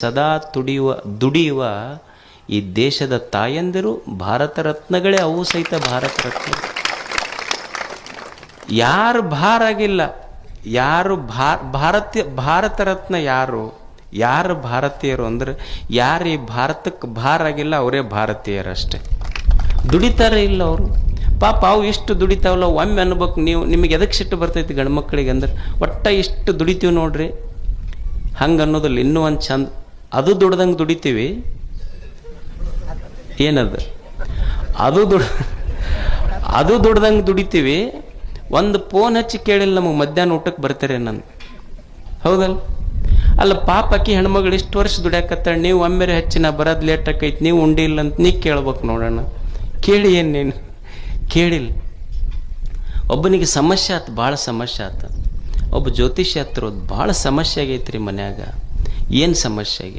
ಸದಾ ದುಡಿಯುವ ಈ ದೇಶದ ತಾಯಂದಿರು ಭಾರತ ರತ್ನಗಳೇ, ಅವು ಸಹಿತ ಭಾರತ ರತ್ನ. ಯಾರು ಭಾರ ಆಗಿಲ್ಲ, ಯಾರು ಭಾರತ ರತ್ನ ಯಾರು ಭಾರತೀಯರು ಅಂದ್ರೆ ಯಾರು ಈ ಭಾರತಕ್ಕೆ ಭಾರ ಆಗಿಲ್ಲ ಅವರೇ ಭಾರತೀಯರಷ್ಟೇ. ದುಡಿತಾರೆ ಇಲ್ಲ ಅವರು ಪಾಪ, ಅವು ಇಷ್ಟು ದುಡಿತಾವಲ್ಲ. ಒಮ್ಮೆ ಅನ್ಬೇಕು ನೀವು, ನಿಮಗೆ ಎದಕ್ಕೆ ಸಿಟ್ಟು ಬರ್ತೈತಿ ಗಂಡು ಮಕ್ಕಳಿಗೆ ಅಂದ್ರೆ, ಒಟ್ಟ ಇಷ್ಟು ದುಡಿತೀವಿ ನೋಡ್ರಿ ಹಂಗೆ ಅನ್ನೋದಿಲ್ಲ. ಇನ್ನೂ ಒಂದು ಚಂದ, ಅದು ದುಡ್ದಂಗೆ ದುಡಿತೀವಿ. ಏನದು ಅದು ದುಡ್ದಂಗೆ ದುಡಿತೀವಿ. ಒಂದು ಫೋನ್ ಹಚ್ಚಿ ಕೇಳಿಲ್ಲ ನಮಗೆ ಮಧ್ಯಾಹ್ನ ಊಟಕ್ಕೆ ಬರ್ತಾರೆ ನಾನು, ಹೌದಲ್ಲ? ಅಲ್ಲ ಪಾಪ ಅಕ್ಕಿ ಹೆಣ್ಮಗಳು ಇಷ್ಟು ವರ್ಷ ದುಡ್ಯಾಕತ್ತಾಳೆ, ನೀವು ಒಮ್ಮೆರೆ ಹಚ್ಚಿ ನಾ ಬರೋದು ಲೇಟ್ ಆಕೈತಿ, ನೀವು ಉಂಡಿಲ್ಲ ಅಂತ ನೀ ಕೇಳ್ಬೇಕು ನೋಡೋಣ. ಕೇಳಿ ಏನು ನೀನು ಕೇಳಿಲ್ಲ. ಒಬ್ಬನಿಗೆ ಸಮಸ್ಯೆ ಆಯ್ತು, ಭಾಳ ಸಮಸ್ಯೆ ಆಯ್ತು. ಒಬ್ಬ ಜ್ಯೋತಿಷ್ಯ ಹತ್ರ ಭಾಳ ಸಮಸ್ಯೆ ಆಗೈತ್ರಿ ಮನ್ಯಾಗ. ಏನು ಸಮಸ್ಯೆ ಆಗೈತಿ?